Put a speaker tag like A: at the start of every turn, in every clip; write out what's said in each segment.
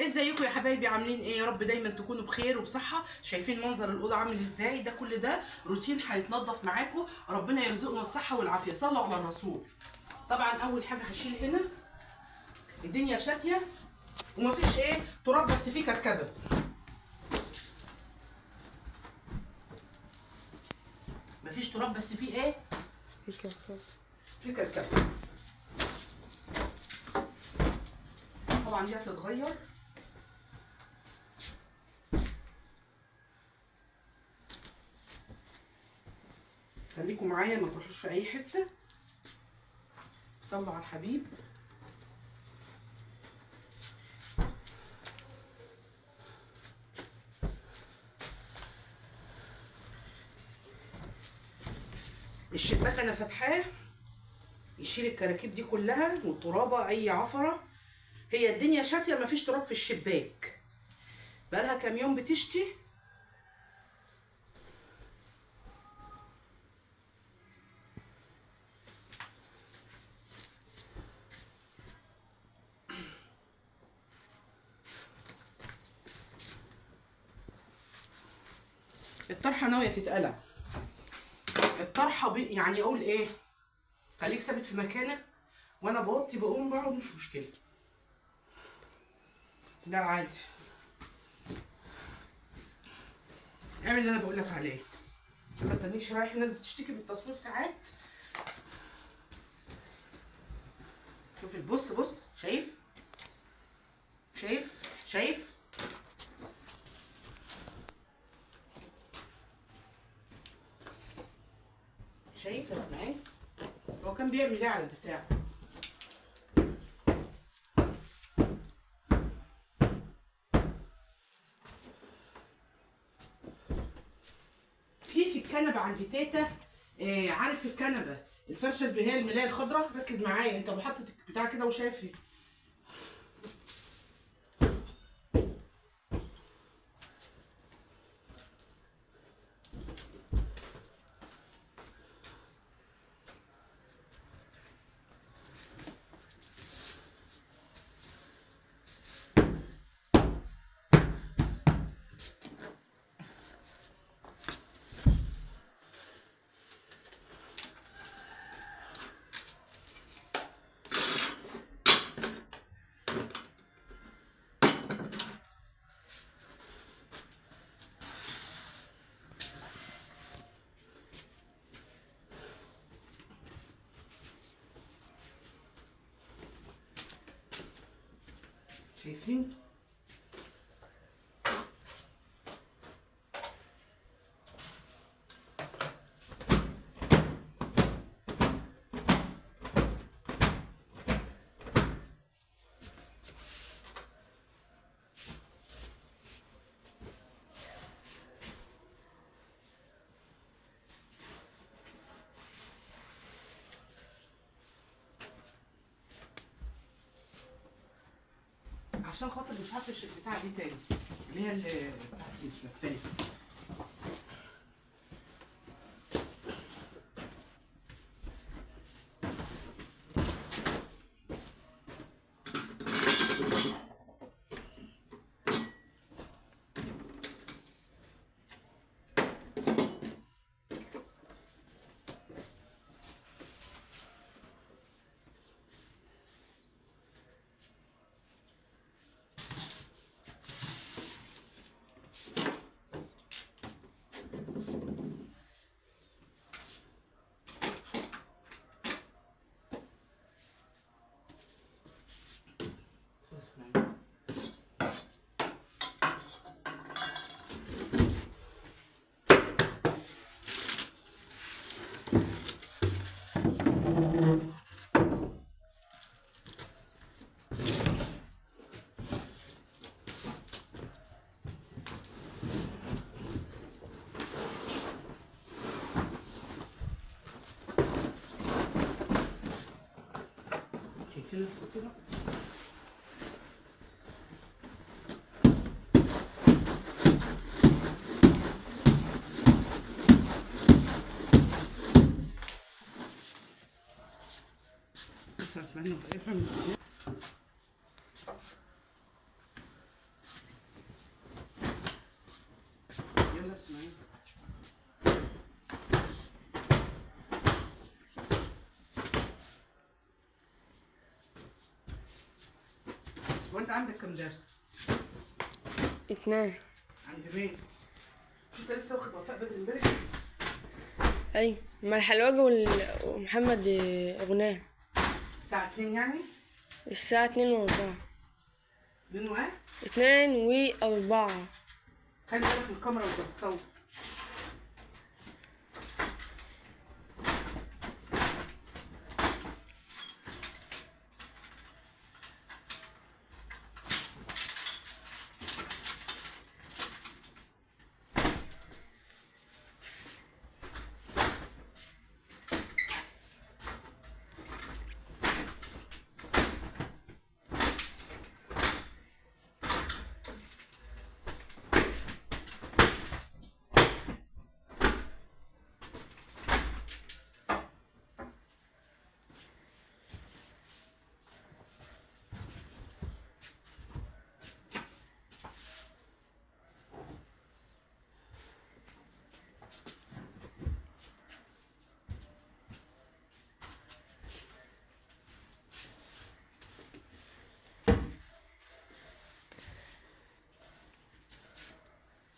A: ازيكم يا حبايبي؟ عاملين ايه؟ يا رب دايما تكونوا بخير وبصحه. شايفين منظر الاوضه عامل ازاي؟ ده كل ده روتين هيتنضف معاكم. ربنا يرزقنا الصحه والعافيه، صلوا على الرسول. طبعا اول حاجه هشيل هنا، الدنيا شاتيه ومفيش ايه تراب، بس فيه كركبه. مفيش تراب بس فيه ايه؟ فيه كركبه. طبعا دي هتتغير. خليكم معايا، ما تروحوش في اي حته. صلوا على الحبيب. الشباك انا فاتحاه يشيل الكراكيب دي كلها والترابه، اي عفره. هي الدنيا شاتيه، مفيش تراب في الشباك، بقالها كام يوم بتشتي. الطرحه ناويه تتقلع. الطرحه يعني اقول ايه، خليك ثابت في مكانك، وانا بوطي بقوم بقعد، مش مشكله. لا عادي، اعمل اللي انا بقول لك عليه. ما تنيش رايح، الناس بتشتكي بالتصوير ساعات. شوف البص، بص، شايف شايف شايف شايف يا اسماعيل؟ هو كان بيعمل ايه على البتاع؟ في الكنبه عند تيتا. عارف الكنبه الفرشه اللي هي الملايه الخضراء؟ ركز معايا انت، وحطت بتاع كده وشايف ايه. شايفين؟ عشان خاطر مش هفرش البتاع دي تاني، اللي هي اللي بتاعت الشفاف. شايفين الفصيلة؟ لسه اسمعني متقفة من السنة. وانت عندك كام درس؟
B: 2.
A: عند مين؟ مش انت لسه واخد وفاء بدري امبارح؟
B: ايوه، مع الحلوجة ومحمد غناه.
A: الساعة 2 يعني؟
B: الساعة 2:04.
A: 2 واحد؟
B: 2:04.
A: خلي بالك من الكاميرا وانت بتصور.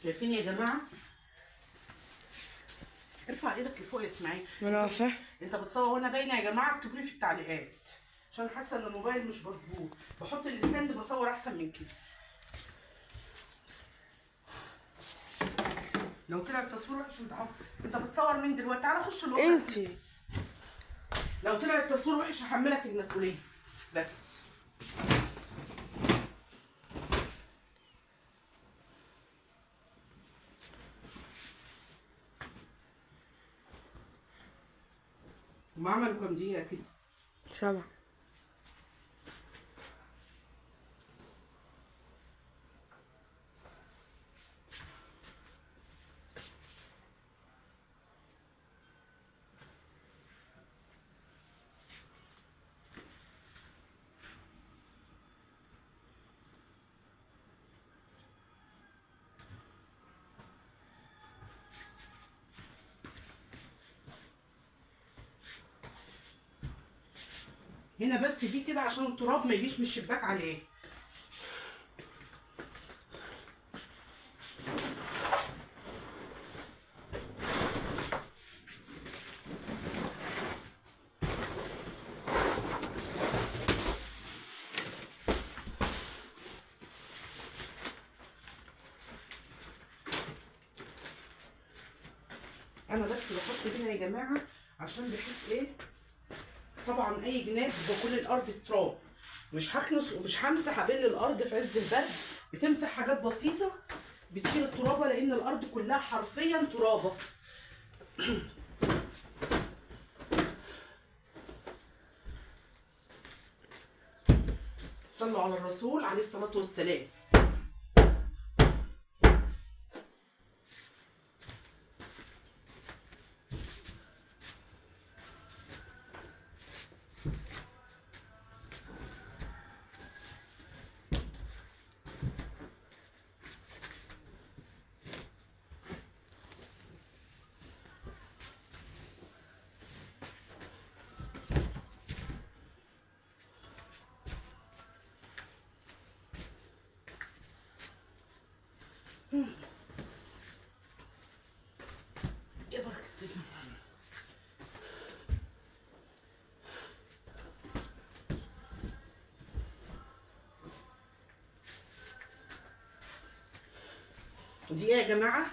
A: شايفين يا جماعة؟ ارفع ايدك لفوق يا اسماعيل.
B: ما انا عارفة.
A: انت بتصور وانا باينه يا جماعه؟ اكتبوا لي في التعليقات عشان حاسه ان الموبايل مش مظبوط. بحط الستاند بصور احسن من كده. لو طلع التصوير وحش انت بتصور مين دلوقتي؟ تعالى خش الوقت.
B: انت
A: لو طلع التصوير وحش هحملك المسؤوليه بس. هم عملوا كام دقيقه كده؟
B: 7.
A: هنا بس دي كده عشان التراب ما يجيش من الشباك عليه. انا بس بحط هنا يا جماعه عشان بحيث ايه، طبعا اي جناب بكل الارض تراب، مش هكنس ومش همسح ابل الارض في عز البرد. بتمسح حاجات بسيطه بتشيل الترابه لان الارض كلها حرفيا ترابه. صلوا على الرسول عليه الصلاه والسلام. ايه بركه السجن. دي ايه يا جماعه؟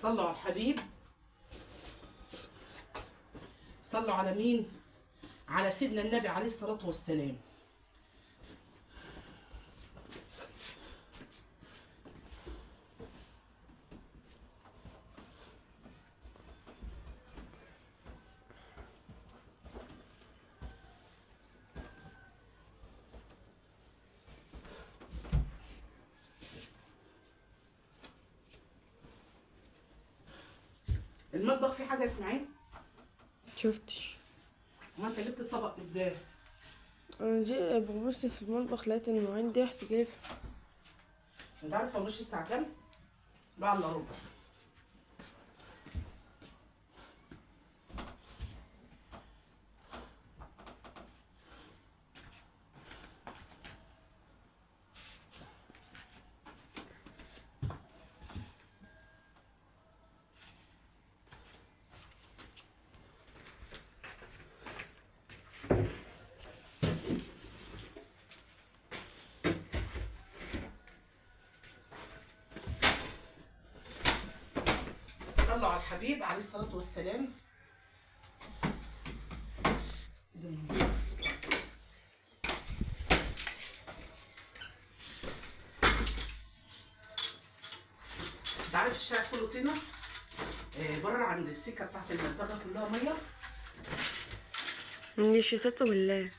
A: صلوا على الحبيب. صلوا على مين؟ على سيدنا النبي عليه الصلاة والسلام. المطبخ فيه حاجة يا اسماعيل؟
B: شفتش.
A: ما انت جبت الطبق ازاي؟
B: انا جي ببص في المطبخ لقيت المواعين دي رحت جايبها.
A: انت عارف فوانيس الساعة كام؟ بقى الا ربع. صلوا على الحبيب عليه الصلاة والسلام. انت عارف الشارع كله طينة؟ بره عند السكة بتاعت المدبرة كلها مية.
B: من شتاته بالله.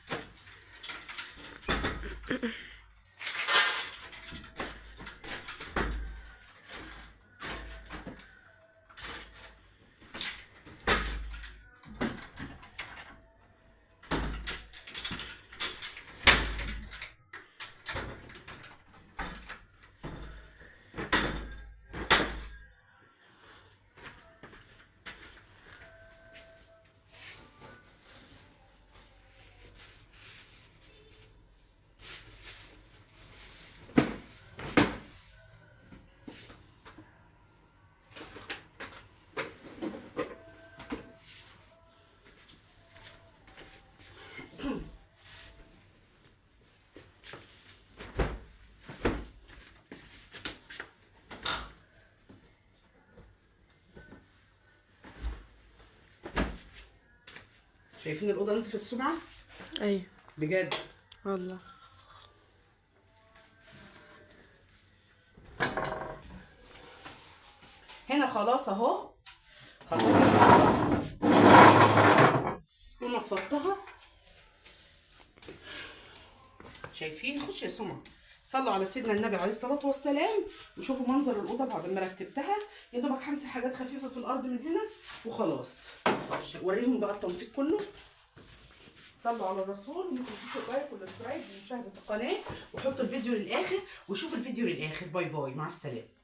B: شايفين الأوضة نظفت السمعة؟ ايوه
A: بجد
B: والله.
A: هنا خلاص اهو. خلاص ونفضتها. شايفين؟ خش يا سمعة. صلوا على سيدنا النبي عليه الصلاة والسلام وشوفوا منظر الأوضة بعد ما رتبتها. يا دوبك همسح حاجات خفيفة في الأرض من هنا وخلاص. وريهم بقى التنفيذ كله. صلوا على الرسول. ممكن تشوفوا لايك ولا سبسكرايب ومشاهدة القناة وحطوا الفيديو للآخر وشوفوا الفيديو للآخر. باي باي، مع السلامة.